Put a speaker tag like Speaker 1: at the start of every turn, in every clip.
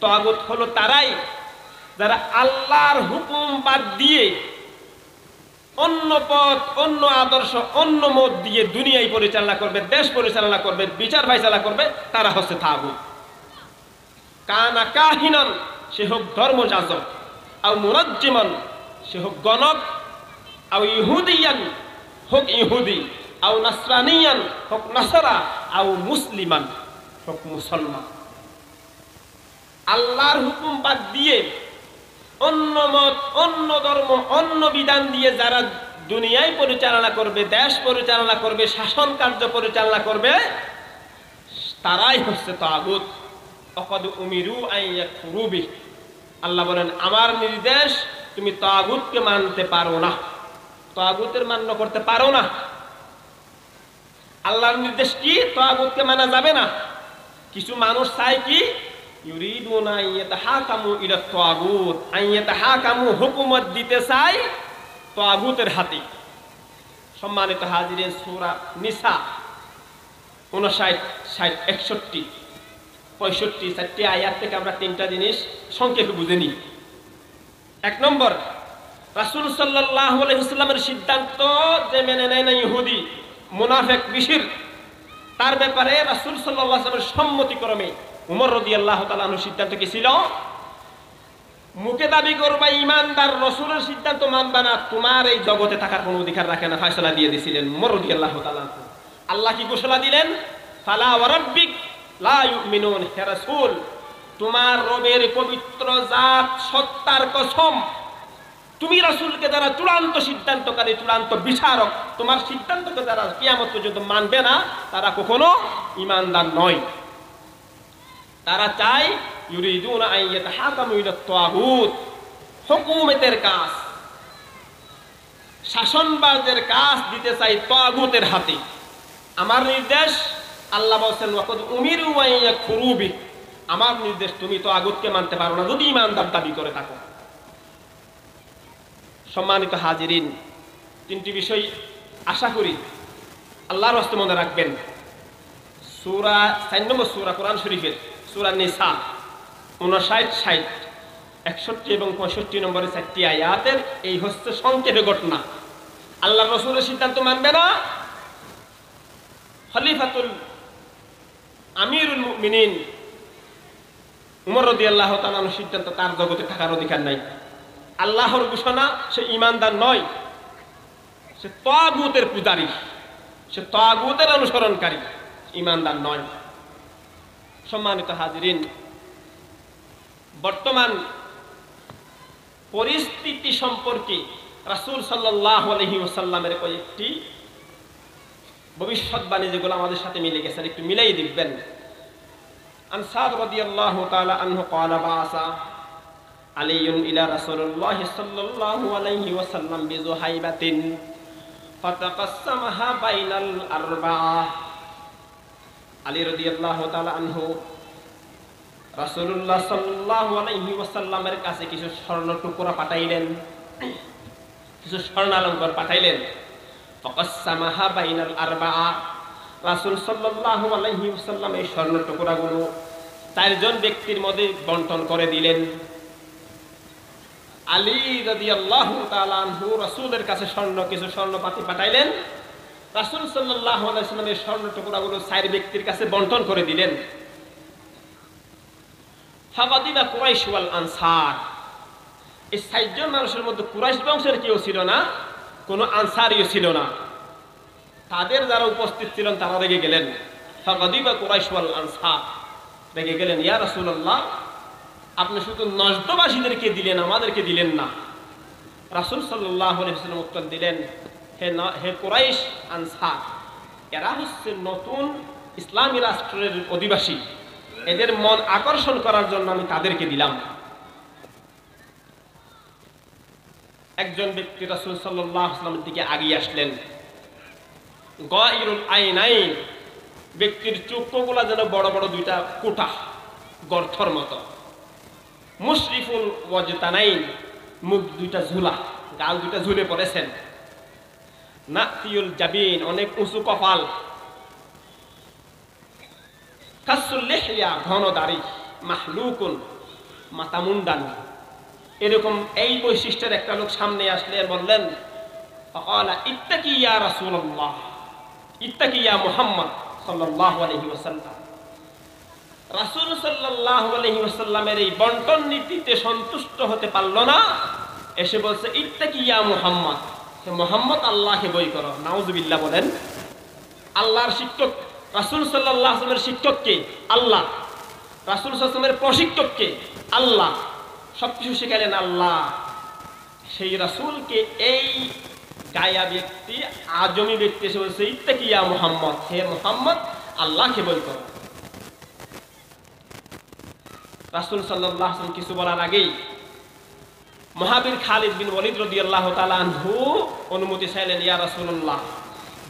Speaker 1: তাগুত হলো তারাই যারা আল্লাহর হুকুম বাদ দিয়ে অন্য পথ, অন্য আদর্শ, অন্য মত দিয়ে দুনিয়ায় পরিচালনা করবে, দেশ পরিচালনা করবে, বিচার ফাইসালা করবে, তারা হচ্ছে তাগুত। কানা কাহিনান, সে হোক ধর্মযাজক, আও মুনাজ্জিমান, সে হোক গণক, আও ইহুদিয়ান, হোক ইহুদি, আও নাসরানিয়ান, হোক নাসারা, আও মুসলিমান, হোক মুসলমান। আল্লাহর হুকুম বাদ দিয়ে অন্য মত, অন্য ধর্ম, অন্য বিধান দিয়ে যারা দুনিয়ায় পরিচালনা করবে, দেশ পরিচালনা করবে, শাসন কার্য পরিচালনা করবে, তারাই হচ্ছে তাগুত। অকদ উমিরু আন ইয়াকফুরু বিহি, আল্লাহ বলেন আমার নির্দেশ তুমি তাগুতকে মানতে পারো না, তাগুতের মান্য করতে পারো না। আল্লাহর নির্দেশ কি? তাগুতকে মানা যাবে না। কিছু মানুষ চায় কি? ইউরিদুনা আন ইয়াতাহাকামু ইলা তাগুত, আন ইয়াতাহাকামু, হুকুমত দিতে চায় তাগুতের হাতে। সম্মানিত হাজিরিন, সূরা নিসা 59, 60, 61, 65, 4টি আয়াত থেকে আমরা 3টা জিনিস সংক্ষেপে বুঝে নিই। 1 নম্বর, রাসূল সাল্লাল্লাহু আলাইহি ওয়াসাল্লামের সিদ্ধান্ত যে মেনে নেয় না ইহুদি, মুনাফিক, বিশির, তার ব্যাপারে রাসূল সাল্লাল্লাহু আলাইহি ওয়াসাল্লামের সম্মতিক্রমে উমর রাদিয়াল্লাহু তাআলা আনহু সিদ্ধান্ত কি ছিল? মুখে দাবি করবা ঈমানদার, রাসূলের সিদ্ধান্ত মানবা না, তোমার এই জগতে থাকার কোনো অধিকার রাখে না, ফয়সালা দিয়ে দিয়েছিলেন উমর রাদিয়াল্লাহু তাআলা। আল্লাহ কি ঘোষণা দিলেন? ফালা ওয়া রাব্বিক লা ইউমিনুন, হে রাসূল তোমার রবের পবিত্র জাত সত্তার কসম, তুমি রাসূলকে যারা চূড়ান্ত সিদ্ধান্তকারী, চূড়ান্ত বিচারক, তোমার সিদ্ধান্তকে যারা কিয়ামত পর্যন্ত মানবে না, তারা কখনো ঈমানদার নয়। তারা চায় ইউরিদুনা আন ইয়াতাহাকামু ইলা তাগুত, হুকুমতের কাজ, শাসনবাজের কাজ দিতে চাই তাগুতের হাতে। আমার নির্দেশ, আল্লাহ বলেন ওয়াকাদ উমিরু আন ইয়াকফুরু বিহি, আমার নির্দেশ তুমি তাগুতকে মানতে পারো না যদি ঈমানদার দাবি করে থাকো। সম্মানিত হাজিরিন, 3টি বিষয় আশা করি আল্লাহর রাস্তে মনে রাখবেন। সূরা 4 নম্বর সূরা কোরআন শরীফের সূরা নিসা 59, 60, 61 এবং 65 নম্বরের 4টি আয়াতের এই হচ্ছে সংক্ষেপে ঘটনা। আল্লাহর রাসূলের সিদ্ধান্ত মানবে না, খলিফাতুল আমিরুল মুমিনিন উমর রাদিয়াল্লাহু তাআলার সিদ্ধান্ত তার জগতে থাকার অধিকার নাই। আল্লাহর ঘোষণা, সে ঈমানদার নয়, সে তাগুতের পূজারী, সে তাগুতের অনুসরণকারী, ঈমানদার নয়। সম্মানিত হাজিরিন, বর্তমান পরিস্থিতি সম্পর্কে রাসূল সাল্লাল্লাহু আলাইহি ওয়াসাল্লামের কয়েকটি ভবিষ্যৎবাণী যেগুলো আমাদের সাথে মিলে গেছে, একটু মিলাই দেখবেন। আন সাদ রাদিয়াল্লাহু তাআলা আনহু ক্বালা বাসা আলিয়ুন ইলা রাসূলিল্লাহ সাল্লাল্লাহু আলাইহি ওয়াসাল্লাম বিযুহাইবাতিন ফাতাকাসসামাহা বাইনাল আরবা'a। আলী রাদিয়াল্লাহু তাআলা আনহু রাসূলুল্লাহ সাল্লাল্লাহু আলাইহি ওয়াসাল্লামের কাছে কিছু স্বর্ণ টুকরা পাঠাইলেন, কিছু স্বর্ণালঙ্কার পাঠাইলেন। ফাকাসসামাহা বাইনাল আরবা'a, রাসূল সাল্লাল্লাহু আলাইহি ওয়াসাল্লাম এই স্বর্ণ টুকরাগুলো 4 জন ব্যক্তির মধ্যে বণ্টন করে দিলেন। আলী রাদিয়াল্লাহু তাআলা আনহু রাসূলের কাছে কিছু স্বর্ণপাতি পাঠাইলেন। রাসূল সাল্লাল্লাহু আলাইহি ওয়াসাল্লাম এই স্বর্ণ টুকরাগুলো 4 ব্যক্তির কাছে বণ্টন করে দিলেন। ফাকাদিবা কুরাইশ ওয়াল আনসার, এই 4 জন মানুষের মধ্যে কুরাইশ বংশের কেউ ছিল না, কোনো আনসারিও ছিল না। তাদের যারা উপস্থিত ছিলেন তারা রেগে গেলেন। ফাকাদিবা কুরাইশ ওয়াল আনসার, রেগে গেলেন, ইয়া রাসূলুল্লাহ আপনি শুধু নজদবাসীদেরকে দিলেন, আমাদেরকে দিলেন না। রাসূল সাল্লাল্লাহু আলাইহি ওয়াসাল্লাম উত্তর দিলেন, হে কুরাইশ আনসার, এরা হচ্ছে নতুন ইসলামী রাষ্ট্রের অধিবাসী, এদের মন আকর্ষণ করার জন্য আমি তাদেরকে দিলাম। একজন ব্যক্তি রাসূল সাল্লাল্লাহু আলাইহি ওয়াসাল্লামের দিকে এগিয়ে আসলেন। গায়রুল আইনাইন, ব্যক্তির চক্ষুগুলা যেন বড় বড় 2টা কোটা, গর্থর মতো। মুশরিফুল ওয়াজতানাইন, মুখ 2টা ঝুলা, গাল 2টা ঝুলে পড়েছেন। নাতিউল জাবিন, অনেক উঁচু কপাল। কাসুল লিহইয়া, ঘন দাড়ি। মাহলুকুন, মাথা মুন্ডানো। এরকম এই বৈশিষ্ট্যের একটা লোক সামনে আসলে বললেন, ফাকালা ইত্তাকি ইয়া রাসূলুল্লাহ, ইত্তাকি ইয়া মুহাম্মদ সাল্লাল্লাহু আলাইহি ওয়াসাল্লাম। রাসূল সাল্লাল্লাহু আলাইহি ওয়াসাল্লামের এই বন্টন নীতিতে সন্তুষ্ট হতে পারল না, এসে বলছে ইত্তাকি ইয়া মুহাম্মদ, হে মুহাম্মদ আল্লাহকে ভয় করো। নাউজুবিল্লাহ বলেন। আল্লাহর শিক্ষক রাসূল সাল্লাল্লাহু আলাইহি ওয়াসাল্লামের শিক্ষককে আল্লাহ, রাসূল সাল্লাল্লাহু আলাইহি ওয়াসাল্লামের প্রশিক্ষককে আল্লাহ, সবকিছু শিখালেন আল্লাহ। সেই রাসূলকে এই গায়া ব্যক্তি, আজমি ব্যক্তি এসে বলছে ইত্তাকি ইয়া মুহাম্মদ, হে মুহাম্মদ আল্লাহকে ভয় করো। রাসূল সাল্লাল্লাহু আলাইহি ওয়াসাল্লাম কিছু বলার আগেই মহাবীর খালিদ বিন ওয়ালিদ রাদিয়াল্লাহু তাআলা আনহু অনুমতি চাইলেন, ইয়া রাসূলুল্লাহ,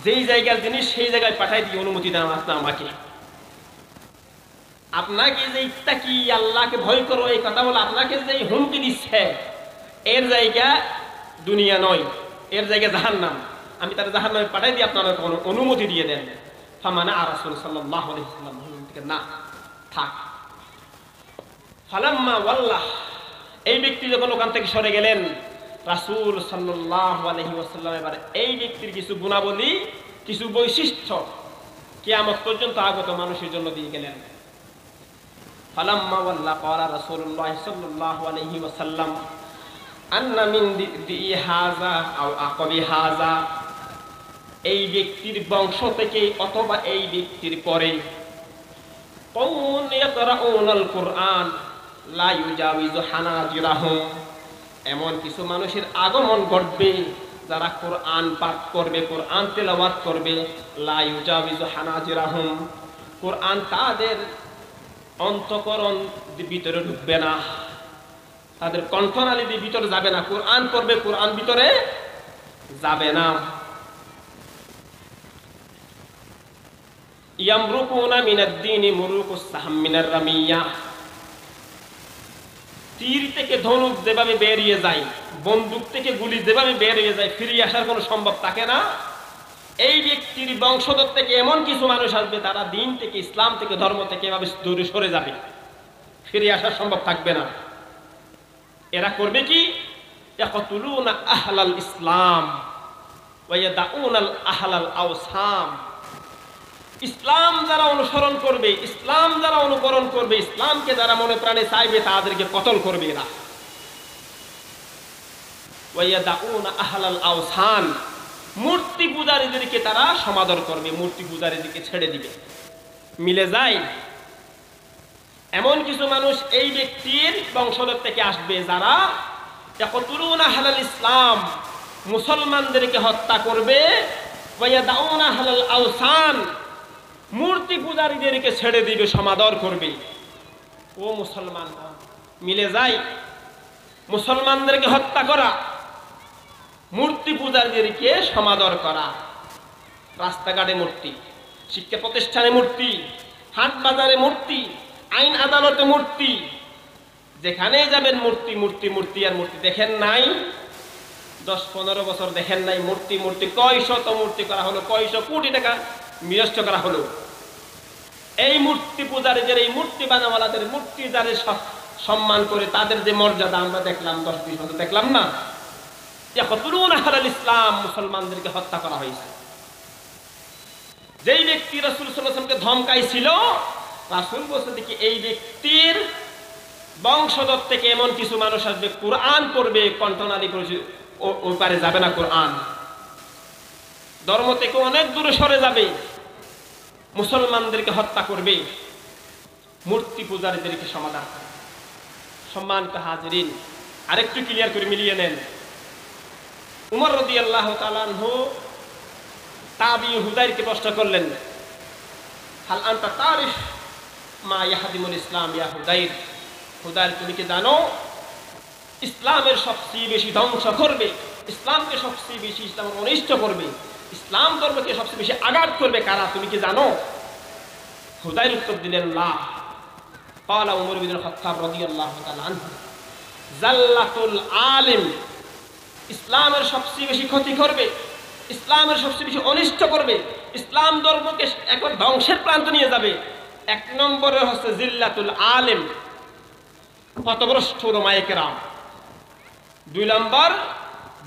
Speaker 1: যেই জায়গার জিনিস সেই জায়গায় পাঠাই দিয়ে অনুমতি দেন আপনি আমাকে। আপনাকে যে ইত্তাকি আল্লাহকে ভয় করো এই কথা বলে আপনাকে যে হুমকি দিচ্ছে, এর জায়গা দুনিয়া নয়, এর জায়গা জাহান্নাম। আমি তার জাহান্নামে পাঠাই দিয়ে আপনার অনুমতি দিয়ে দেন। ফামানা রাসূল সাল্লাল্লাহু আলাইহি ওয়াসাল্লাম, না থাক। ফালাম্মা ওয়াল্লাহ, এই ব্যক্তি যখন ওখান থেকে সরে গেলেন, রাসূল সাল্লাল্লাহু আলাইহি ওয়াসাল্লাম এবার এই ব্যক্তির কিছু গুণাবলী, কিছু বৈশিষ্ট্য কিয়ামত পর্যন্ত আগত মানুষের জন্য দিয়ে গেলেন। ফালাম্মা ওয়াল্লা ক্বালা রাসূলুল্লাহ সাল্লাল্লাহু আলাইহি ওয়াসাল্লাম আন্না মিন দি হাযা আও আকাবি হাযা, এই ব্যক্তির বংশ থেকে অথবা এই ব্যক্তির পরে কওমুন ইয়াকরাউনাল কুরআন লা ইউজাউযু হানাজিরাহুম, এমন কিছু মানুষের আগমন ঘটবে যারা কোরআন পাঠ করবে, কোরআন তেলাওয়াত করবে, লা ইউজাউযু হানাজিরাহুম, কোরআন তাদের অন্তঃকরণ ভিতরে ঢুকবে না, তাদের কণ্ঠনালী দিয়ে ভিতরে যাবে না। কোরআন পড়বে, কোরআন ভিতরে যাবে না। ইয়ামরুকুনা মিনাদ দীনি মুরুকুস সাহাম মিনার রামিয়া, তীর থেকে ধনুক যেভাবে বেরিয়ে যায়, বন্দুক থেকে গুলি যেভাবে বেরিয়ে যায়, ফিরে আসার কোনো সম্ভব থাকে না। এই ব্যক্তির বংশধর থেকে এমন কিছু মানুষ আসবে তারা দিন থেকে, ইসলাম থেকে, ধর্ম থেকে এভাবে দূরে সরে যাবে, ফিরে আসার সম্ভব থাকবে না। এরা করবে কি? ইয়াকতুলুনা আহলাল ইসলাম ওয়া ইয়াদাউনাল আহলাল আওসাম, ইসলাম যারা অনুসরণ করবে, ইসলাম যারা অনুকরণ করবে, ইসলামকে যারা মনে প্রাণে চাইবে তাদেরকে কতল করবে এরা। ওয়া ইয়াদাউনা আহলাল আওসান, মূর্তি পূজারীদেরকে তারা সমাদর করবে, মূর্তি পূজারীদেরকে ছেড়ে দিবে। মিলে যায়। এমন কিছু মানুষ এই ব্যক্তির বংশধর থেকে আসবে যারা ইয়াকতুলুনা আহলাল ইসলাম, মুসলমানদেরকে হত্যা করবে, ওয়া ইয়াদাউনা আহলাল আওসান, মূর্তি পূজারীদেরকে ছেড়ে দিবে, সমাদর করবে। ও মুসলমান, মিলে যায়। মুসলমানদেরকে হত্যা করা, মূর্তি পূজারীদেরকে সমাদর করা। রাস্তাঘাটে মূর্তি, শিক্ষা প্রতিষ্ঠানে মূর্তি, হাট বাজারে মূর্তি, আইন আদালতে মূর্তি, যেখানে যাবেন মূর্তি মূর্তি মূর্তি আর মূর্তি। দেখেন নাই 10-15 বছর দেখেন নাই মূর্তি মূর্তি, কয় শত মূর্তি করা হলো, কয়শো কোটি টাকা বিনষ্ট করা হলো। এই মূর্তি পূজারীদের, এই মূর্তি বানাওয়ালাদের, মূর্তি যাদের সম্মান করে তাদের যে মর্যাদা আমরা দেখলাম 10-20 বছর দেখলাম না। ইয়াকতুলুনা আহলাল ইসলাম, মুসলমানদেরকে হত্যা করা হয়েছে। যেই ব্যক্তি রাসূল সাল্লাল্লাহু আলাইহি ওয়াসাল্লামকে ধমকাইছিল, রাসূল বলছেন কি এই ব্যক্তির বংশধর থেকে এমন কিছু মানুষ আসবে কোরআন পড়বে, কণ্ঠনালী ওই পারে যাবে না, কোরআন ধর্ম থেকে অনেক দূরে সরে যাবে, মুসলমানদেরকে হত্যা করবে, মূর্তি পূজারীদেরকে সমাধান করবে। সম্মানিত হাজিরিন, আরেকটু ক্লিয়ার করে মিলিয়ে নেন। উমর রাদিয়াল্লাহু তাআলা আনহু তাবি হুদাইরকে প্রশ্ন করলেন, হাল আনতা তারিফ মা ইয়াহদিমুল ইসলাম ইয়া হুদাইর, হুদাইর তুমি কি জানো ইসলামের সবচেয়ে বেশি ধ্বংস করবে, ইসলামকে সবচেয়ে বেশি ইসলামের অনিষ্ট করবে, ইসলাম ধর্মকে সবচেয়ে বেশি আঘাত করবে কারা, তুমি কি জানো? হুদাইর উত্তর দিলেন লা। ক্বালা উমর বিন খাত্তাব রাদিয়াল্লাহু তাআলা আনহু, জাল্লাতুল আলিম, ইসলামের সবচেয়ে বেশি ক্ষতি করবে, ইসলামের সবচেয়ে বেশি অনিষ্ট করবে, ইসলাম ধর্মকে এখন ধ্বংসের প্রান্ত নিয়ে যাবে। 1 নম্বরে হচ্ছে জিল্লাতুল আলিম, পথভ্রষ্ট উলামায়ে কেরাম। 2 নম্বর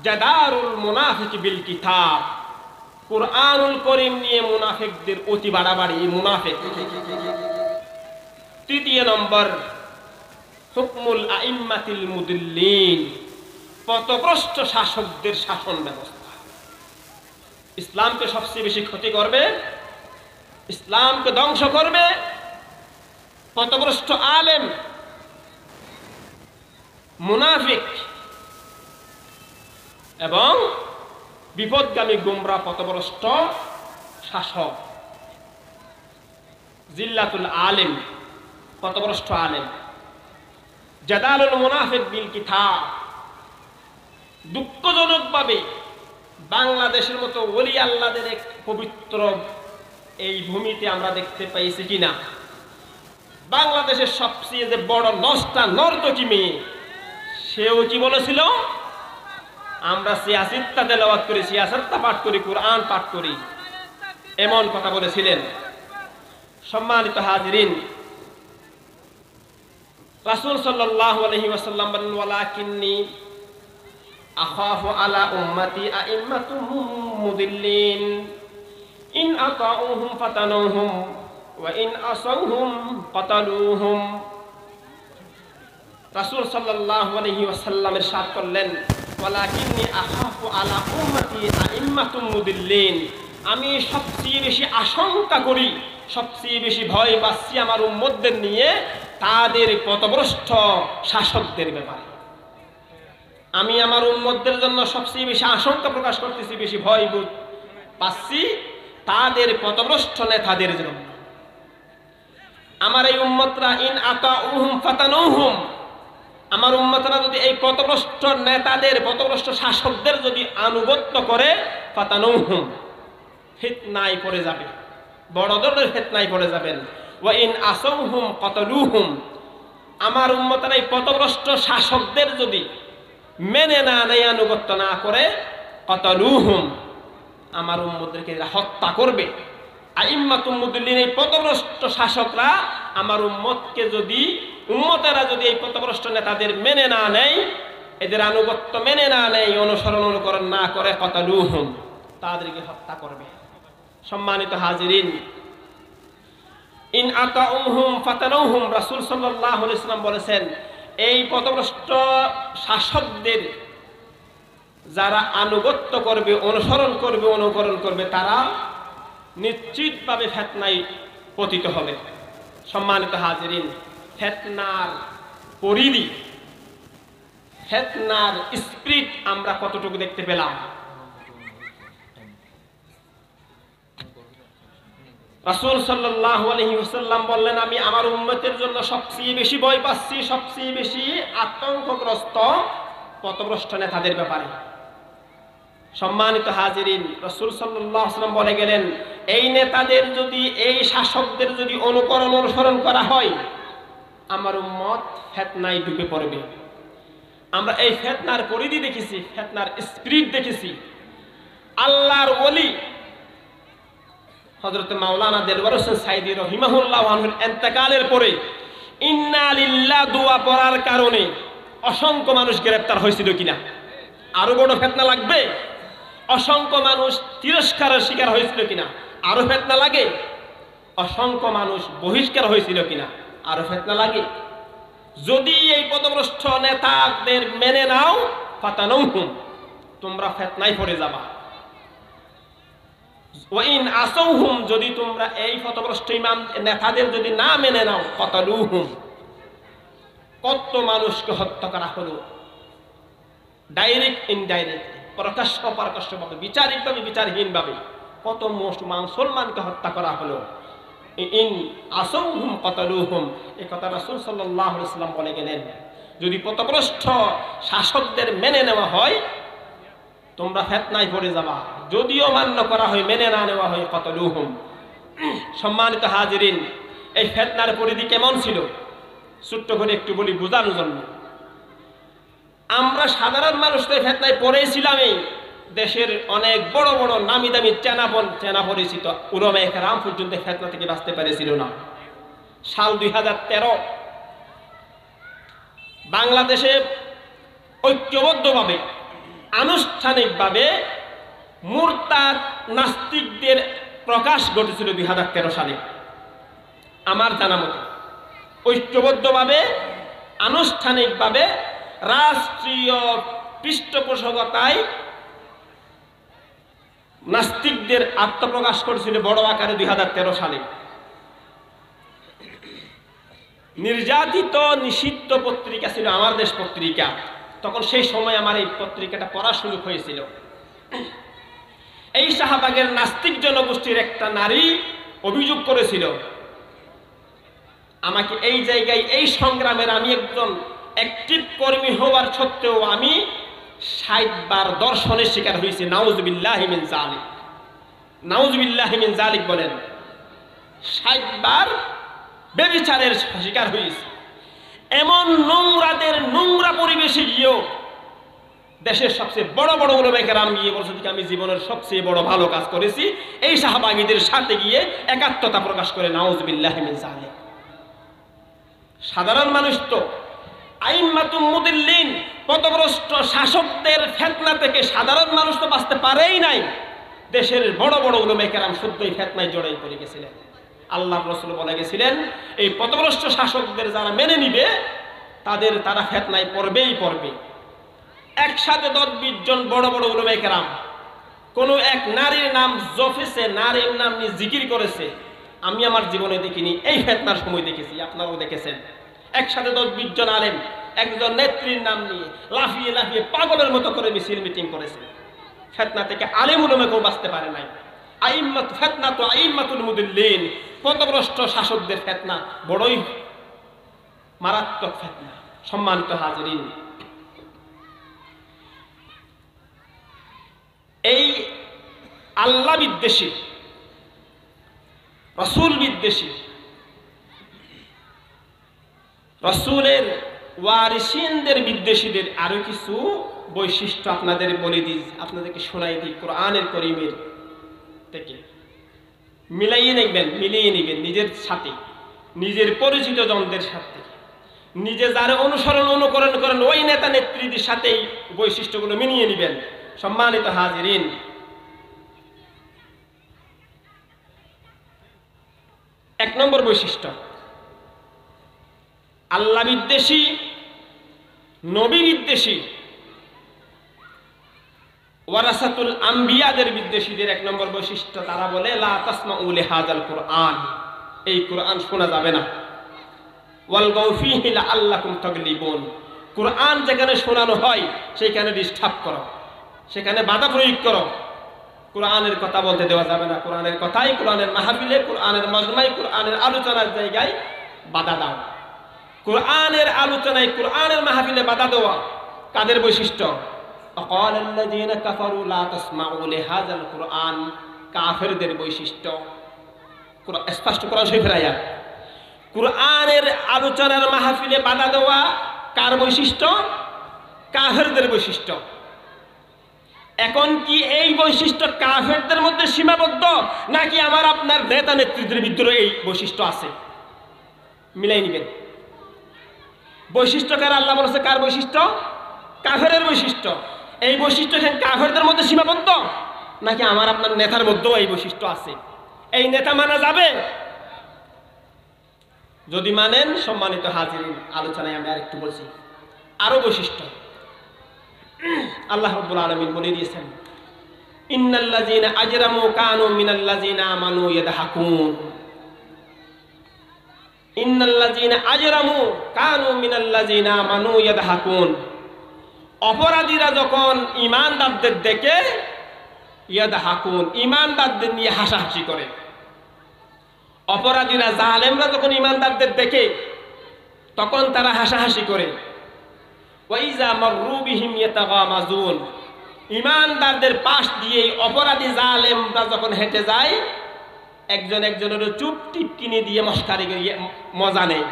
Speaker 1: জাদারুল মুনাফিক বিল কিতাব, কুরআনুল করিম নিয়ে মুনাফিকদের অতি বাড়াবাড়ি মুনাফিক। 3 নম্বর হুকমুল আইম্মাতিল মুদিল্লিন, পথভ্রষ্ট শাসকদের শাসন ব্যবস্থা। ইসলামকে সবচেয়ে বেশি ক্ষতি করবে, ইসলামকে ধ্বংস করবে পথভ্রষ্ট আলেম, মুনাফিক এবং বিপদগামী গুমরা পথভ্রষ্ট শাসক। জিল্লাতুল আলেম, পথভ্রষ্ট আলেম। জাদালুল মুনাফিক বিল কিতাব, দুঃখজনকভাবে বাংলাদেশের মতো ওলি আল্লাহদের এক পবিত্র এই ভূমিতে আমরা দেখতে পাইছি কিনা। বাংলাদেশের সবচেয়ে যে বড় নষ্টা নর্তকী মেয়ে, সেও কি বলেছিল, আমরা সিয়াসিত্তা তেলাওয়াত করি, সিয়াসিত্তা পাঠ করি, কুরআন পাঠ করি, এমন কথা বলেছিলেন। সম্মানিত হাজিরিন, রাসূল সাল্লাল্লাহু আলাইহি ওয়াসাল্লাম বলেন, ওয়ালাকিন্নী আখাফু আলা উম্মতি আইম্মাতুহুম মুদিল্লিন ইন আতাউহুম ফাতানুহুম ওয়া ইন আসাউহুম কাতালুহুম। রাসূল সাল্লাল্লাহু আলাইহি ওয়াসাল্লাম ইরশাদ করলেন, ওয়ালাকিন্নী আখাফু আলা উম্মতি আইম্মাতুম মুদিল্লিন, আমি সবচেয়ে বেশি আশঙ্কা করি, সবচেয়ে বেশি ভয় পাচ্ছি আমার উম্মতদের নিয়ে তাদের পথভ্রষ্ট শাসকদের ব্যাপারে। আমি আমার উম্মতদের জন্য সবচেয়ে বেশি আশঙ্কা প্রকাশ করতেছি, বেশি ভয় পাচ্ছি তাদের পথভ্রষ্ট নেতাদের জন্য। আমার এই উম্মতরা ইন আতাউহুম ফাতানুহুম, আমার উম্মতরা যদি এই পথভ্রষ্ট নেতাদের, পথভ্রষ্ট শাসকদের যদি আনুগত্য করে, ফাতানুহুম, ফিতনায় পড়ে যাবে, বড় ধরনের ফিতনায় পড়ে যাবেন। ওয়া ইন আসাউহুম কাতালুহুম, আমার উম্মতরা এই পথভ্রষ্ট শাসকদের যদি মেনে না নেয়, আনুগত্য না করে, কাতালুহুম, আমার উম্মতদেরকে এরা হত্যা করবে। আইম্মাতুম মুদিল্লিন, এই পথভ্রষ্ট শাসকরা আমার উম্মতকে যদি, উম্মতেরা যদি এই পথভ্রষ্ট নেতাদের মেনে না নেয়, এদের আনুগত্য মেনে না নেয়, অনুসরণ অনুকরণ না করে, কাতালুহুম, তাদেরকে হত্যা করবে। সম্মানিত হাজিরিন, ইন আতাউহুম ফাতানুহুম, রাসূল সাল্লাল্লাহু আলাইহি ওয়াসাল্লাম বলেছেন, এই পথভ্রষ্ট শাসকদের যারা আনুগত্য করবে, অনুসরণ করবে, অনুকরণ করবে, তারা নিশ্চিতভাবে ফিতনায় পতিত হবে। সম্মানিত হাজিরিন, ফিতনার পরিধি, ফিতনার স্পিরিট আমরা কতটুকু দেখতে পেলাম। রাসূল সাল্লাল্লাহু আলাইহি ওয়াসাল্লাম বললেন, আমি আমার উম্মতের জন্য সবচেয়ে বেশি ভয় পাচ্ছি, সবচেয়ে বেশি আতঙ্কগ্রস্ত পথভ্রষ্ট নেতাদের ব্যাপারে। সম্মানিত হাজিরিন, রাসূল সাল্লাল্লাহু আলাইহি ওয়াসাল্লাম বলে গেলেন, এই নেতাদের যদি, এই শাসকদের যদি অনুকরণ অনুসরণ করা হয়, আমার উম্মত ফিতনায় ঢুকে পড়বে। আমরা এই ফিতনার পরিধি দেখেছি, ফিতনার স্পিরিট দেখেছি। আল্লাহর ওলি হযরত মাওলানা দেলওয়ার হোসেন সাইদি রাহিমাহুল্লাহু আনহুর ইন্তেকালের পরে ইন্না লিল্লাহ দোয়া পড়ার কারণে অসংখ্য মানুষ গ্রেফতার হয়েছিল কিনা? আরো বড় ফিতনা লাগবে? অসংখ্য মানুষ তিরস্কারের শিকার হয়েছিল কিনা? আরো ফিতনা লাগে? অসংখ্য মানুষ বহিষ্কার হয়েছিল কিনা? আরো ফিতনা লাগে? যদি এই পথভ্রষ্ট নেতাদের মেনে নাও, ফাতানুহুম, তোমরা ফিতনায় পড়ে যাবা। ওয়া ইন আসাউহুম, যদি তোমরা এই পথভ্রষ্ট ইমাম নেতাদের যদি না মেনে নাও, কাতালুহুম, কত মানুষকে হত্যা করা হলো, ডাইরেক্ট ইনডাইরেক্ট, প্রকাশ্য অপ্রকাশ্যভাবে, বিচারিকভাবে বিচারহীনভাবে কত মুসলমানকে হত্যা করা হলো। ইন আসাউহুম কাতালুহুম, এই কথা রাসূল সাল্লাল্লাহু আলাইহি ওয়াসাল্লাম বলে গেলেন। যদি পথভ্রষ্ট শাসকদের মেনে নেওয়া হয়, তোমরা ফিতনায় পড়ে যাবা। যদিও মান্য করা হয়, মেনে না নেওয়া হয়, কাতালুহুম। সম্মানিত হাজিরিন, এই ফিতনার পরিধি কেমন ছিল ছোট্ট করে একটু বলি বোঝানোর জন্য। আমরা সাধারণ মানুষ তো ফিতনায় পড়েছিলাম। এই দেশের অনেক বড় বড় নামি দামি চেনা পরিচিত উলামায়ে কেরাম পর্যন্ত ফিতনা থেকে বাঁচতে পেরেছিল না। সাল 2013 বাংলাদেশে ঐক্যবদ্ধভাবে আনুষ্ঠানিকভাবে মুরতাদ নাস্তিকদের প্রকাশ ঘটেছিল 2013 সালে। আমার জানা মতে ঐক্যবদ্ধভাবে আনুষ্ঠানিকভাবে রাষ্ট্রীয় পৃষ্ঠপোষকতায় নাস্তিকদের আত্মপ্রকাশ করেছিল বড় আকারে 2013 সালে। নির্যাতিত নিষিদ্ধ পত্রিকা ছিল আমার দেশ পত্রিকা। তখন সেই সময় আমার এই পত্রিকাটা পড়ার সুযোগ হয়েছিল। এই শাহবাগের নাস্তিক জনগোষ্ঠীর একটা নারী অভিযোগ করেছিল, আমাকে এই জায়গায় এই সংগ্রামের আমি একজন অ্যাক্টিভ কর্মী হওয়ার সত্ত্বেও আমি 60 বার দর্শনের শিকার হয়েছি। নাউজুবিল্লাহি মিন যালিক, নাউজুবিল্লাহি মিন যালিক বলেন, 60 বার ব্যভিচারের শিকার হয়েছে। এমন নোংরাদের নোংরা পরিবেশে গিয়েও দেশের সবচেয়ে বড় বড় উলামায়ে কেরাম গিয়ে বলছে যে আমি জীবনের সবচেয়ে বড় ভালো কাজ করেছি এই শাহবাগীদের সাথে গিয়ে একাত্মতা প্রকাশ করে। নাউজুবিল্লাহি মিন যালিক। সাধারণ মানুষ তো আইম্মাতুল মুদিল্লিন পথভ্রষ্ট শাসকদের ফিতনা থেকে সাধারণ মানুষ তো বাঁচতে পারেই নাই। দেশের বড় বড় উলামায়ে কেরাম শুদ্ধই ফিতনায় জড়াই পড়ে গেছিলেন। আল্লাহর রাসূল বলে গেছিলেন এই পথভ্রষ্ট শাসকদের যারা মেনে নিবে তারা ফিতনায় পড়বেই পড়বে। একসাথে 10-20 জন বড় বড় উলামায়ে কেরাম কোন এক নারীর নাম জফেছে, নারীর নাম নিয়ে জিকির করেছে, আমি আমার জীবনে দেখিনি, এই ফিতনার সময় দেখেছি, আপনারাও দেখেছেন। একসাথে 10-20 জন আলেম একজন নেত্রীর নাম নিয়ে লাফিয়ে লাফিয়ে পাগলের মতো করে মিছিল মিটিং করেছে। ফিতনা থেকে আলেম উলামা কেউ বাঁচতে পারে নাই। আইম্মাত ফিতনা তো আইম্মাতুল মুদিল্লিন, পথভ্রষ্ট শাসকদের ফিতনা বড়ই মারাত্মক ফিতনা। সম্মানিত হাজিরিন, এই আল্লাহ বিদ্বেষী রাসূল বিদ্বেষী রাসূলের ওয়ারিসিনদের বিদ্বেষীদের আরো কিছু বৈশিষ্ট্য আপনাদের বলে দিই, আপনাদেরকে শোনাই দিই কোরআনের কারীমের থেকে। মিলিয়ে নেবেন নিজের সাথে, নিজের পরিচিত জনদের সাথে, নিজে যারা অনুকরণ করেন ওই নেতা নেত্রীদের সাথে বৈশিষ্ট্যগুলো মিলিয়ে নেবেন। সম্মানিত হাজিরিন, এক নম্বর বৈশিষ্ট্য আল্লাহ বিদ্বেষী, নবী বিদ্বেষী, ওয়ারাসাতুল আম্বিয়াদের বিদ্বেষীদের এক নম্বর বৈশিষ্ট্য তারা বলে লা তাসমাউ লিহাযাল কুরআন, এই কুরআন শোনা যাবে না। ওয়ালগাউ ফীহি লাআল্লাকুম তাগলিবুন, কুরআন যেখানে শোনানো হয় সেখানে ডিস্টার্ব করো, সেখানে বাধা প্রয়োগ করো। কুরআনের কথা বলতে দেওয়া যাবে না। কুরআনের কথাই, কুরআনের মাহফিলে, কুরআনের মজমায়, কুরআনের আলোচনার জায়গায় বাধা দাও। কুরআনের আলোচনায়, কুরআনের মাহফিলে বাধা দেওয়া কাদের বৈশিষ্ট্য? ওয়াকালাল্লাযীনা কাফারু লা তাসমাউ লিহাযাল কুরআন, কাফেরদের বৈশিষ্ট্য। স্পষ্ট কোরআন শরীফের আয়াত। কুরআনের আলোচনার মাহফিলে বাধা দেওয়া কার বৈশিষ্ট্য? কাফেরদের বৈশিষ্ট্য। এখন কি এই বৈশিষ্ট্য কাফেরদের মধ্যে সীমাবদ্ধ, নাকি আমার আপনার নেতা নেতৃত্বের ভিতরে এই বৈশিষ্ট্য আছে? মিলাই নিবেন। বৈশিষ্ট্য কার? আল্লাহ বলেছে কার বৈশিষ্ট্য? কাফেরের বৈশিষ্ট্য। এই বৈশিষ্ট্য কাফেরদের মধ্যে সীমাবদ্ধ, নাকি আমার আপনার নেতার মধ্যেও এই বৈশিষ্ট্য আছে? এই নেতা মানা যাবে? যদি মানেন, সম্মানিত হাজিরিন, আলোচনায় আমি আরেকটু বলছি আরো বৈশিষ্ট্য। আল্লাহ রাব্বুল আলামিন বলে দিয়েছেন ইন্নাল্লাযীনা আজরামু কানু মিনাল্লাযীনা আমানু ইয়াদহাকুন, ইন্নাল্লাযীনা আজরামু কানু মিনাল্লাযীনা আমানু ইয়াদহাকুন। অপরাধীরা যখন ঈমানদারদের দেখে ইয়াদহাকুন, ঈমানদারদের নিয়ে হাসাহাসি করে। অপরাধীরা, জালেমরা যখন ঈমানদারদের দেখে তখন তারা হাসাহাসি করে। ওয়াইজা মাররু বিহিম ইয়াতাগামাজুন, ঈমানদারদের পাশ দিয়ে অপরাধী জালেমরা যখন হেঁটে যায় একজন একজনের চুপ টিপকিনি দিয়ে মস্কারি করে মজা নেয়।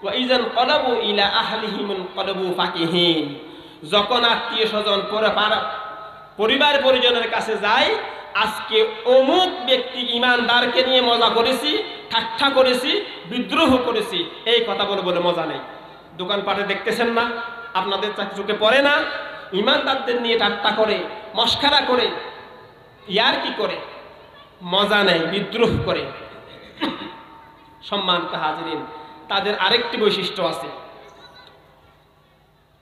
Speaker 1: ওয়াইজান ক্বালাবু ইলা আহলিহিম ক্বালাবু ফাকিহিন, যখন আত্মীয় স্বজন পরিবার পরিজনের কাছে যায়, আজকে অমুক ব্যক্তি ঈমানদারকে নিয়ে মজা করেছি, ঠাট্টা করেছি, বিদ্রোহ করেছি, এই কথা বলে বলে মজা নেই। দোকানপাটে দেখতেছেন না, আপনাদের চোখে পড়ে না? ইমানদারদের নিয়ে ঠাট্টা করে, মস্কারা করে, ইয়ার কি করে, মজা নেয়, বিদ্রোহ করে। সম্মানিত হাজিরিন, তাদের আরেকটি বৈশিষ্ট্য আছে,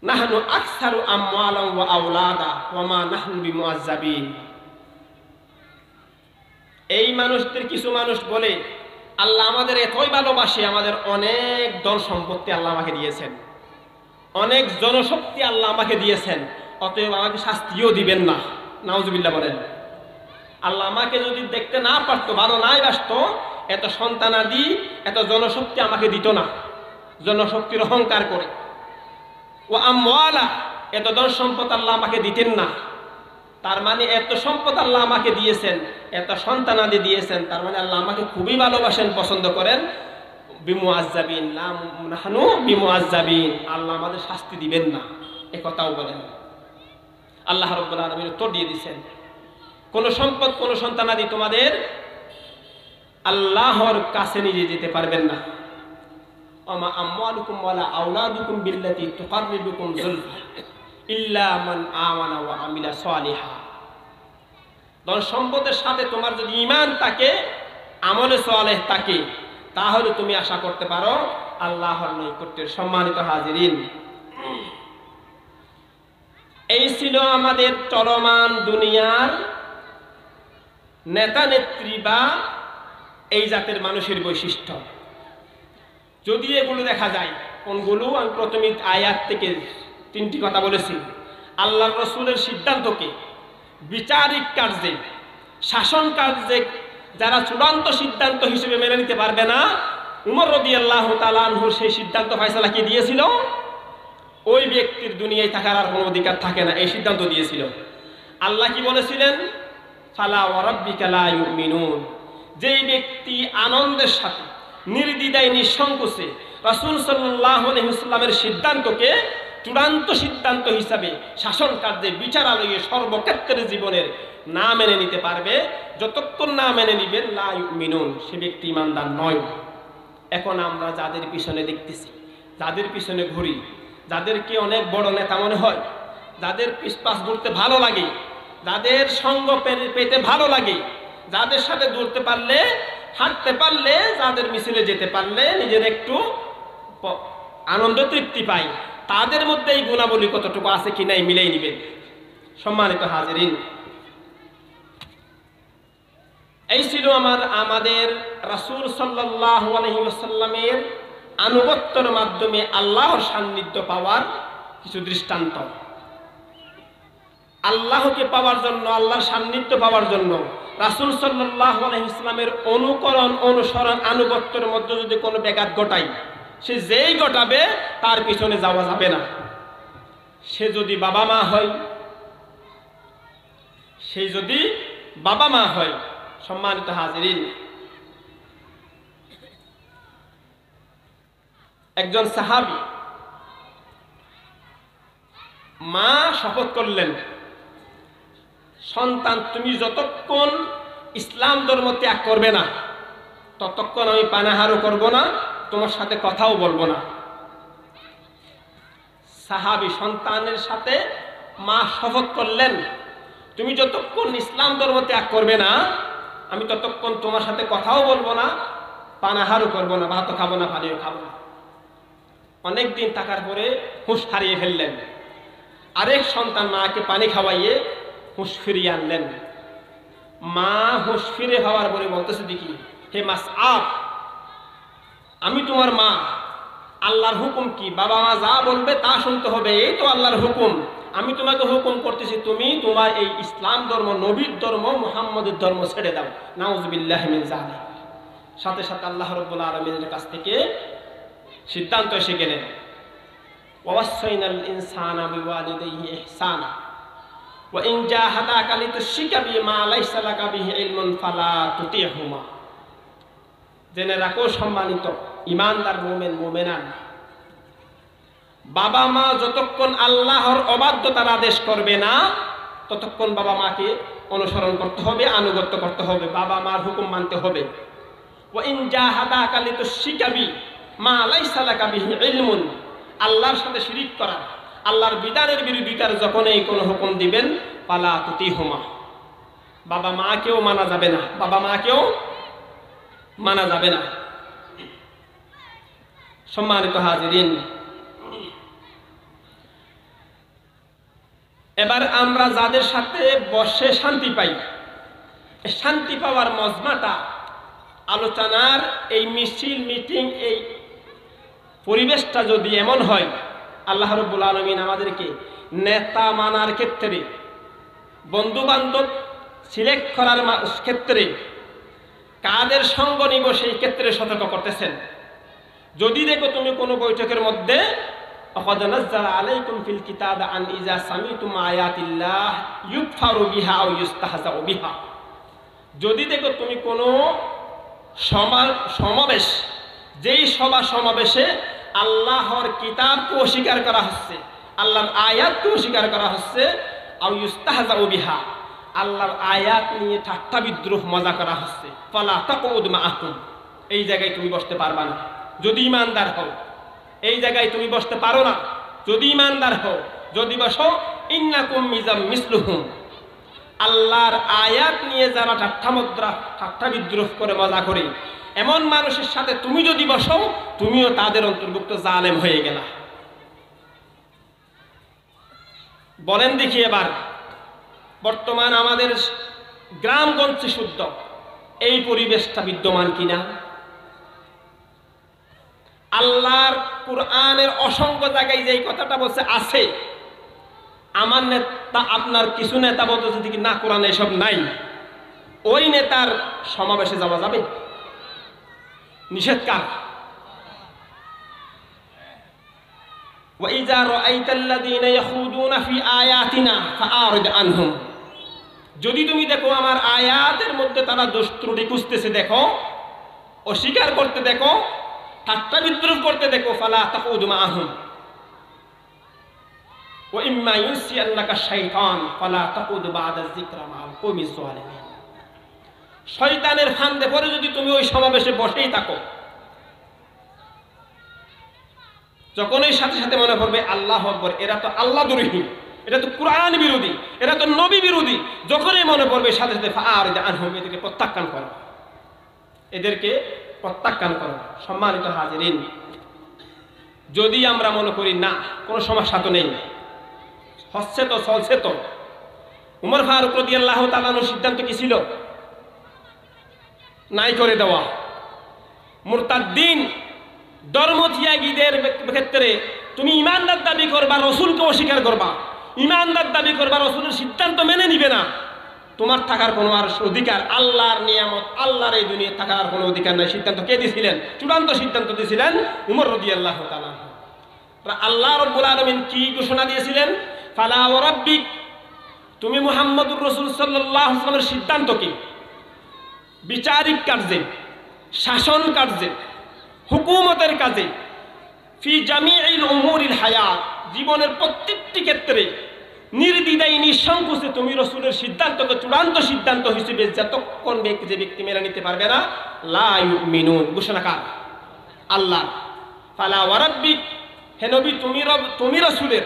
Speaker 1: নাহনু আকসারু আমওয়ালান ওয়া আওলাদা ওয়া মা নাহনু বিমুআজ্জাবিন। এই মানুষদের কিছু মানুষ বলে, আল্লাহ আমাদের এতই ভালোবাসে, আমাদের অনেক ধন সম্পত্তি আল্লাহ আমাকে দিয়েছেন, অনেক জনশক্তি আল্লাহ আমাকে দিয়েছেন, অতএব আমাকে শাস্তিও দিবেন না। নাউজুবিল্লাহ বলেন। আল্লাহ আমাকে যদি দেখতে না পারতো, ভালো নাই বাসতো, এত সন্তানাদি, এত জনশক্তি আমাকে দিত না। জনশক্তির অহংকার করে, ও আমওয়ালা, এত ধন সম্পদ আল্লাহ আমাকে দিতেন না। তার মানে এত সম্পদ আল্লাহ আমাকে দিয়েছেন, এত সন্তানাদি দিয়েছেন, তার মানে আল্লাহ আমাকে খুবই ভালোবাসেন, পছন্দ করেন। বিমুআজ্জাবিন, লা নাহনু বিমুআজ্জাবিন, আল্লাহ আমাদের শাস্তি দিবেন না, এ কথাও বলেন। আল্লাহ রাব্বুল আলামিন উত্তর দিয়ে দিয়েছেন, কোন সম্পদ, কোন সন্তানাদি তোমাদের আল্লাহর কাছে নিয়ে যেতে পারবেন না। ওমা আমওয়ালুকুম ওয়ালা আওলাদুকুম বিল্লাতি তুকাররিবুকুম যুলফা ইল্লা মান আমানা ওয়া আমিলা সালিহা। ধন সম্পদের সাথে তোমার যদি ঈমান থাকে, আমলে সালেহ থাকে, তাহলে তুমি আশা করতে পারো আল্লাহর নৈকট্যের। সম্মানিত হাজিরিন, এই ছিল আমাদের চলমান দুনিয়ার নেতা নেত্রী বা এই জাতের মানুষের বৈশিষ্ট্য। যদি এগুলো দেখা যায়, কোনগুলো? আমি প্রথমে আয়াত থেকে 3টি কথা বলেছি। আল্লাহর রাসূলের সিদ্ধান্তকে বিচারিক কার্যে, শাসন কার্যে যারা চূড়ান্ত সিদ্ধান্ত হিসেবে মেনে নিতে পারবে না, উমর রাদিয়াল্লাহু তাআলা আনহু সেই সিদ্ধান্ত ফয়সালা কি দিয়েছিল? ওই ব্যক্তির দুনিয়ায় থাকার আর কোনো অধিকার থাকে না, এই সিদ্ধান্ত দিয়েছিল। আল্লাহ কি বলেছিলেন? ফালা ওয়া রাব্বিকা লা ইউমিনুন। যেই ব্যক্তি আনন্দের সাথে, নির্দ্বিধায়, নিঃসংকোচে রাসূল সাল্লাল্লাহু আলাইহি ওয়াসাল্লামের সিদ্ধান্তকে চূড়ান্ত সিদ্ধান্ত হিসাবে শাসন কার্যে, বিচারালয়ে, সর্বক্ষেত্রে জীবনের না মেনে নিতে পারবে, যতক্ষণ না মেনে নিবেন, লা ইউমিনুন, সে ব্যক্তি ঈমানদার নয়। এখন আমরা যাদের পিছনে দেখতেছি, যাদের পিছনে ঘুরি, যাদেরকে অনেক বড় নেতা মনে হয়, যাদের পিছপাশ ঘুরতে ভালো লাগে, যাদের সঙ্গ পেতে ভালো লাগে, যাদের সাথে দৌড়তে পারলে, হাঁটতে পারলে, যাদের মিছিলে যেতে পারলে নিজের একটু আনন্দ তৃপ্তি পাই, তাদের মধ্যে এই গুণাবলী কতটুকু আছে কিনা মিলেই নিবেন। সম্মানিত হাজিরিন, এই ছিল আমাদের রাসূল সাল্লাল্লাহু আলাইহি ওয়াসাল্লামের আনুগত্যের মাধ্যমে আল্লাহর সান্নিধ্য পাওয়ার কিছু দৃষ্টান্ত। আল্লাহকে পাওয়ার জন্য, আল্লাহর সান্নিধ্য পাওয়ার জন্য রাসূল সাল্লাল্লাহু আলাইহি ওয়াসাল্লামের অনুকরণ, অনুসরণ, আনুগত্যের মধ্যে যদি কোনো ব্যাঘাত ঘটায়, সে যেই ঘটাবে তার পিছনে যাওয়া যাবে না। সে যদি বাবা মা হয়, সে যদি বাবা মা হয়। সম্মানিত হাজিরিন, একজন সাহাবী মা শপথ করলেন, সন্তান তুমি যতক্ষণ ইসলাম ধর্ম ত্যাগ করবে না, ততক্ষণ আমি পানাহারও করব না, তোমার সাথে কথাও বলবো না। সাহাবী সন্তানের সাথে মা শপথ করলেন, তুমি যতক্ষণ ইসলাম ধর্ম ত্যাগ করবে না, আমি ততক্ষণ তোমার সাথে কথাও বলবো না, পানাহারও করবো না, ভাতও খাবো না, পানিও খাবো না। অনেকদিন থাকার পরে হুঁশ হারিয়ে ফেললেন। আরেক সন্তান মাকে পানি খাওয়াইয়ে হুঁশ ফিরিয়ে আনলেন। মা হুঁশ ফিরে হওয়ার পরে বলতেছে, দেখি হে মাসআব, আমি তোমার মা, আল্লাহর হুকুম কি? বাবা মা যা বলবে তা শুনতে হবে, এই তো আল্লাহর হুকুম। আমি তোমাকে হুকুম করতেছি, তুমি তোমার এই ইসলাম ধর্ম, নবীর ধর্ম, মুহাম্মদের ধর্ম ছেড়ে দাও। নাউযুবিল্লাহি মিন যালিক। সাথে সাথে আল্লাহ রাব্বুল আলামিনের কাছ থেকে সিদ্ধান্ত এসে গেলেন, ওয়াসাইনাল ইনসানা বিওয়ালিদাইহি ইহসানা ওয়া ইন জাহাদাকা লিতুশরিকা বিমা লাইসা লাকা বিহি ইলমুন ফালা তুতিহুমা। জেনে রাখো সম্মানিত ঈমানদার মুমিন মুমিনান, বাবা মা যতক্ষণ আল্লাহর অবাধ্যতার আদেশ করবে না, ততক্ষণ বাবা মাকে অনুসরণ করতে হবে, আনুগত্য করতে হবে, বাবা মার হুকুম মানতে হবে। ওয়া ইন জাহাদাকা লিতুশরিকা বিমা লাইসা লাকা বিহি ইলমুন, আল্লাহর সাথে শিরিক করা, আল্লাহর বিধানের বিরোধিতার যখনই কোনো হুকুম দিবেন ফালা তুতিহুমা, বাবা মাকেও মানা যাবে না, বাবা মাকেও মানা যাবে না। সম্মানিত হাজিরিন, এবার আমরা যাদের সাথে বসে শান্তি পাই, শান্তি পাওয়ার মজমাটা, আলোচনার এই মিছিল মিটিং, এই পরিবেশটা যদি এমন হয়, আল্লাহ রাব্বুল আলামিন আমাদেরকে নেতা মানার ক্ষেত্রে, বন্ধু বান্ধব সিলেক্ট করার ক্ষেত্রে, কাদের সঙ্গ নিব সেই ক্ষেত্রে সতর্ক করতেছেন। যদি দেখো তুমি কোনো বৈঠকের মধ্যে ফাকাদ নাযালা আলাইকুম ফিল কিতাব আন ইযা সামিতুম আয়াতিল্লাহ ইউকফারু বিহা আও ইউস্তাহজাউ বিহা, যদি দেখো তুমি কোনো সমাবেশ, যেই সভা সমাবেশে আল্লাহর কিতাবকে অস্বীকার করা হচ্ছে, আল্লাহর আয়াতকে অস্বীকার করা হচ্ছে, আও ইউস্তাহজাউ বিহা, আল্লাহর আয়াত নিয়ে ঠাট্টা বিদ্রুপ মজা করা হচ্ছে, ফালা তাকুদ মাআহুম, এই জায়গায় তুমি বসতে পারবা না যদি ঈমানদার হও। এই জায়গায় তুমি বসতে পারো না যদি ঈমানদার হও। যদি বসো ইন্নাকুম মিজাম মিসলুহুম, আল্লাহর আয়াত নিয়ে যারা ঠাট্টা বিদ্রুপ করে মজা করে, এমন মানুষের সাথে তুমি যদি বসো, তুমিও তাদের অন্তর্ভুক্ত জালেম হয়ে গেলা। বলেন দেখি এবার বর্তমান আমাদের গ্রামগঞ্জে শুদ্ধ এই পরিবেশটা বিদ্যমান কিনা? আল্লাহর কুরআনের অসংখ্য জায়গায় যেই কথাটা বলছে আছে, আমার নেতা আপনার কিছু নেতা বলতেছে কি না কোরআনে এসব নাই, ওই নেতার সমাবেশে যাওয়া যাবে? নিষেধ কার? ওয়াইজা রাআইতাল্লাযীনা ইয়াখুদুনা ফি আয়াতিনা ফাআরিদ আনহুম, যদি তুমি দেখো আমার আয়াতের মধ্যে তারা দোষ ত্রুটি খুঁজতেছে, দেখো অস্বীকার করতে দেখো, ঠাট্টা বিদ্রুপ করতে দেখো, ফালা তাকুদ মাআহুম ওয়া ইম্মা ইউনসিয়ান্নাকা শাইতান ফালা তাকুদ বা'দা যিকরা মা'আল কওমিজ যালিমিন, শয়তানের ফান্দে পড়ে যদি তুমি ওই সমাবেশে বসেই থাকো, যখনই সাথে সাথে মনে পড়বে আল্লাহু আকবার, এরা তো আল্লাহ দ্রোহী, এটা তো কুরআন বিরোধী, এরা তো নবী বিরোধী, যখনই মনে পড়বে সাথে সাথে ফাআরিদ আনহুম, এদেরকে প্রত্যাখ্যান করো, এদেরকে প্রত্যাখ্যান করো। সম্মানিত হাজিরিন, যদি আমরা মনে করি না কোনো সমস্যা তো নেই, হচ্ছে তো চলছে তো, উমর ফারুক রাদিয়াল্লাহু তাআলা আনহুর সিদ্ধান্ত কি ছিল? নাই করে দেওয়া। মুরতাদ্দিন ধর্মত্যাগীদের ক্ষেত্রে তুমি ইমানদার দাবি করবা, রসুলকে অস্বীকার করবা, ইমানদার দাবি করবা, রসুলের সিদ্ধান্ত মেনে নিবে না, তোমার থাকার কোনো আর অধিকার, আল্লাহর নিয়ামত, আল্লাহর এই দুনিয়ায় থাকার আর কোনো অধিকার নাই। সিদ্ধান্ত কে দিয়েছিলেন? চূড়ান্ত সিদ্ধান্ত দিয়েছিলেন উমর রাদিয়াল্লাহু তাআলা। আল্লাহ রাব্বুল আলামিন কি ঘোষণা দিয়েছিলেন? ফালা ওয়া রাব্বিক, তুমি মুহাম্মদুর রাসূল সাল্লাল্লাহু আলাইহি ওয়াসাল্লামের সিদ্ধান্ত কি? বিচারিক কার্যে, শাসন কার্যে, হুকুমতের কাজে, ফি জামিউল উমুরিল হায়াত, জীবনের প্রত্যেকটি ক্ষেত্রে নির্দ্বিধায় নিঃসংকোচে তুমি রাসূলের সিদ্ধান্তকে চূড়ান্ত সিদ্ধান্ত হিসেবে যতক্ষণ যে ব্যক্তি মেনে নিতে পারবে না, লা ইউমিনুন, ঘোষণাকার আল্লাহ। ফালা ওয়া রাব্বিক, হে নবী তুমি রাসূলের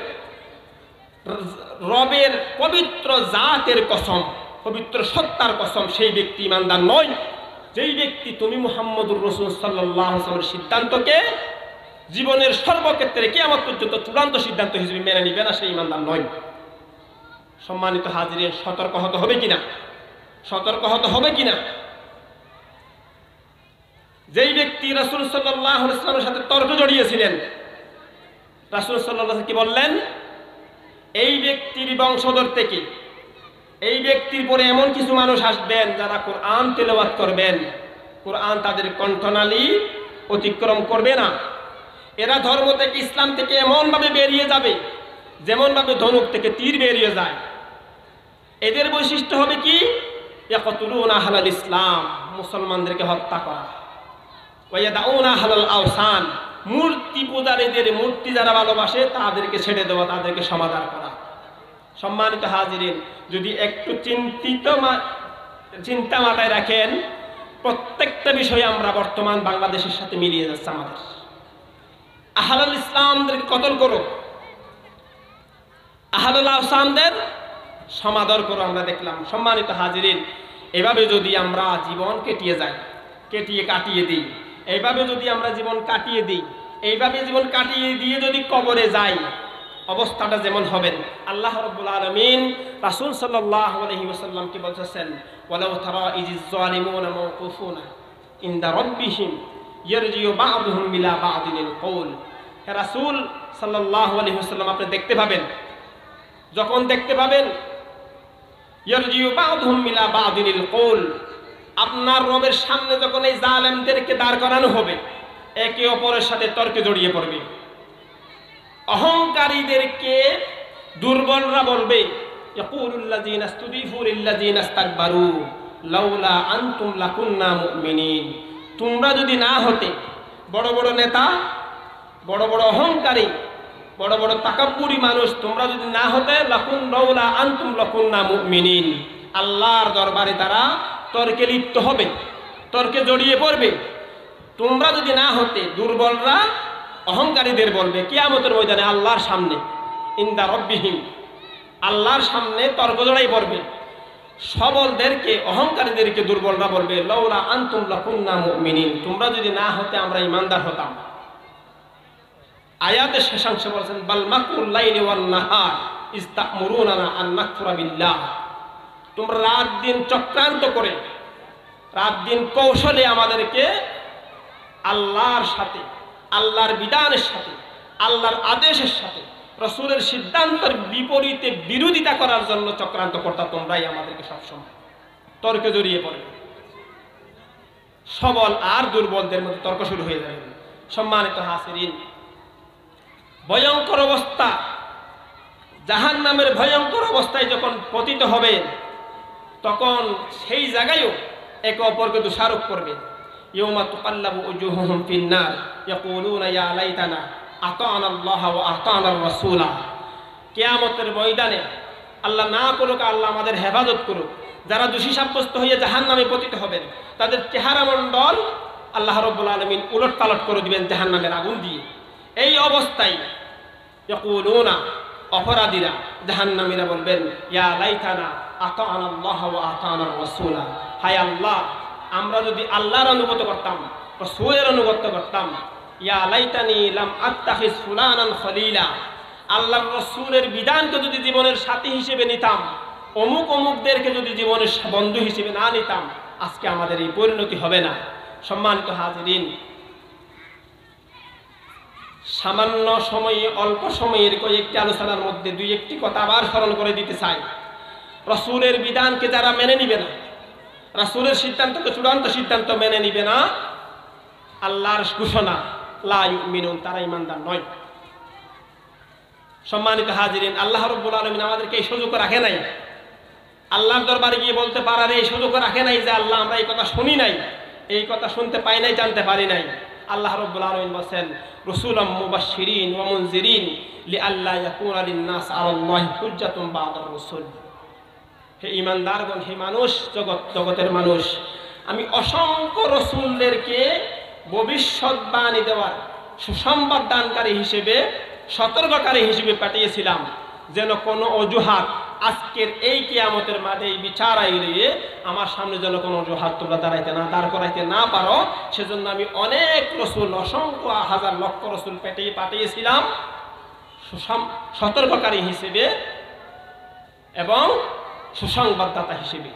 Speaker 1: রবের পবিত্র জাতের কসম, পবিত্র সত্তার কসম, সেই ব্যক্তি ইমানদার নয় যেই ব্যক্তি তুমি মুহাম্মদুর রাসূল সাল্লাল্লাহু আলাইহি ওয়াসাল্লামের সিদ্ধান্তকে জীবনের সর্বক্ষেত্রে কিয়ামত পর্যন্ত চূড়ান্ত সিদ্ধান্ত হিসেবে মেনে নিবে না, সেই ইমানদার নয়। সম্মানিত হাজিরিন, সতর্ক হতে হবে কিনা? সতর্ক হতে হবে কিনা? যেই ব্যক্তি রাসূল সাল্লাল্লাহু আলাইহি ওয়াসাল্লামের সাথে তর্ক জড়িয়েছিলেন, রাসূল সাল্লাল্লাহু আলাইহি ওয়াসাল্লাম কি বললেন? এই ব্যক্তির বংশধর থেকে এই ব্যক্তির পরে এমন কিছু মানুষ আসবেন যারা কোরআন তেলাওয়াত করবেন, কোরআন তাদের কণ্ঠনালী অতিক্রম করবে না, এরা ধর্ম থেকে, ইসলাম থেকে এমন ভাবে বেরিয়ে যাবে যেমন ভাবে ধনুক থেকে তীর বেরিয়ে যায়। এদের বৈশিষ্ট্য হবে কি? ইয়াকতুলুনা আহলাল ইসলাম, মুসলমানদেরকে হত্যা করা, ওয়া ইয়াদাউনা আহলাল আওসান, মূর্তি পূজারীদের, মূর্তি যারা ভালোবাসে তাদেরকে ছেড়ে দেওয়া, তাদেরকে সমাদর করা। সম্মানিত হাজিরিন, যদি একটু চিন্তা মাথায় রাখেন, প্রত্যেকটা বিষয়ে আমরা বর্তমান বাংলাদেশের সাথে মিলিয়ে যাচ্ছে আমাদের। আহলুল ইসলামদের কতল করো, আহলুল আওসানদের সমাদর করো। আমরা দেখলাম সম্মানিত হাজিরিন, এভাবে যদি আমরা জীবন কাটিয়ে দিই, এইভাবে যদি আমরা জীবন কাটিয়ে দিই, এইভাবে জীবন কাটিয়ে দিয়ে যদি কবরে যাই, অবস্থাটা যেমন হবেন আল্লাহ রাব্বুল আলামিন রাসূল সাল্লাল্লাহু আলাইহি ওয়াসাল্লামকে বলছেন, ওয়ালাউ তারা ইজিজ জালিমুনা মাওকুফুনা ইনদা রাব্বিহিম ইয়ারজিউ বা'দুহুম ইলা বা'দিল কওল। হে রাসূল সাল্লাল্লাহু আলাইহি ওয়াসাল্লাম, আপনি দেখতে পাবেন, যখন দেখতে পাবেন ইয়ারজিউ বা'দুহুম ইলা বা'দিল কওল, আপনার রবের সামনে যখন এই জালেমদেরকে দাঁড় করানো হবে, একে অপরের সাথে তর্কে জড়িয়ে পড়বে। অহংকারীদেরকে দুর্বলরা বলবে, ইয়াকুলুল্লাযীনা ইসতুদিফু লিল্লাযীনা ইসতাকবারু লাউলা আনতুম লাকুন্না মুমিনিন। তোমরা যদি না হতে, বড় বড় নেতা, বড় বড় অহংকারী, বড় বড় তাকাব্বুরি মানুষ, তোমরা যদি না হতে লাউলা আনতুম লাকুন্না মুমিনিন, আল্লাহর দরবারে তারা তর্কে লিপ্ত হবে, তর্কে জড়িয়ে পড়বে। তোমরা যদি না হতে, দুর্বলরা অহংকারীদের বলবে কিয়ামতের ময়দানে আল্লাহর সামনে, ইনদা রাব্বিহিম, আল্লাহর সামনে তর্ক জড়াই পড়বে। সবলদেরকে, অহংকারীদেরকে দুর্বলরা বলবে লাউলা আনতুম লাকুন্না মুমিনিন, তোমরা যদি না হতে আমরা ঈমানদার হতাম। আয়াতের শেষাংশে বলেছেন, বাল মাকরুল লাইলি ওয়ান নাহার ইস্তা'মুরুনা আন নাকফুরা বিল্লাহ। তোমরা রাত দিন চক্রান্ত করে, রাত দিন কৌশলে আমাদেরকে আল্লাহর সাথে, আল্লাহর বিধানের সাথে, আল্লাহর আদেশের সাথে, রাসূলের সিদ্ধান্তের বিপরীতে বিরোধিতা করার জন্য চক্রান্ত করতা। তোমরাই আমাদেরকে সবসময় তর্কে জড়িয়ে পড়ে। সবল আর দুর্বলদের মধ্যে তর্ক শুরু হয়ে যাবে। সম্মানিত হাজিরিন, ভয়ঙ্কর অবস্থা, জাহান্নামের ভয়ঙ্কর অবস্থায় যখন পতিত হবে, তখন সেই জায়গায়ও একে অপরকে দোষারোপ করবে। ইয়াউমা তুকাল্লাবু উজুহুহুম ফিন-নার ইয়াকুলুনা ইয়া লাইতানা আতা'না আল্লাহ ওয়া আতা'না আর-রাসূলা। কিয়ামতের ময়দানে আল্লাহ না করুক, আল্লাহ আমাদের হেফাজত করুক, যারা দোষী সাব্যস্ত হয়ে জাহান্নামে পতিত হবেন, তাদের চেহারা মণ্ডল আল্লাহ রাব্বুল আলামিন উলটপালট করে দিবেন জাহান্নামের আগুন দিয়ে। এই অবস্থায় ইয়াকুলুনা, অপরাধীরা, জাহান্নামীরা বলবেন, ইয়া লাইতানা আতা'না আল্লাহ ওয়া আতা'না আর-রাসূলা। হায় আল্লাহ, আমরা যদি আল্লাহর অনুগত করতাম, রাসূলের অনুগত করতাম। ইয়া লাইতানি লাম আত্তাখিজ ফুলানান খলিলা, আল্লাহর রাসূলের বিধানকে যদি জীবনের সাথী হিসেবে নিতাম, অমুক অমুকদেরকে যদি জীবনের বন্ধু হিসেবে না নিতাম, আজকে আমাদের এই পরিণতি হবে না। সম্মানিত হাজিরিন, সামান্য সময়ে, অল্প সময়ের কয়েকটি আলোচনার মধ্যে দুই একটি কথা আবার স্মরণ করে দিতে চাই। রাসূলের বিধানকে যারা মেনে নিবে না, রাসূলের সিদ্ধান্তকে চূড়ান্ত সিদ্ধান্ত মেনে নিবে না, আল্লাহর ঘোষণা লা ইউমিনুন, তারা ঈমানদার নয়। সম্মানিত হাজিরিন, আল্লাহ রাব্বুল আলামিন আমাদেরকে এই সুযোগ রাখে নাই, আল্লাহর দরবারে গিয়ে বলতে পারার এই সুযোগ রাখে নাই যে আল্লাহ আমরা এই কথা শুনি নাই, এই কথা শুনতে পাই নাই, জানতে পারি নাই। আল্লাহ রাব্বুল আলামিন বলেন, রাসূলাম মুবাশশিরিন ওয়া মুনজিরিন লিআল্লা ইয়াকুনা লিন-নাস আলাল্লাহি হুজ্জাতুন বা'দার রাসূল। হে ঈমানদারগণ, হে মানুষ, জগতের মানুষ, আমি অসংখ্য রাসূলদেরকে ভবিষ্যৎবাণী দেওয়ার, সুসংবাদ দানকারী হিসেবে, সতর্ককারী হিসেবে পাঠিয়েছিলাম, যেন কোনো অজুহাত আজকের এই কিয়ামতের মাঠে এই বিচার আইলে আমার সামনে যেন কোনো অজুহাত তোমরা দাঁড় করাইতে না পারো। সেজন্য আমি অনেক রাসূল, অসংখ্য হাজার লক্ষ রাসূল পাঠিয়েছিলাম সতর্ককারী হিসেবে এবং সুসংবাদদাতা হিসেবে।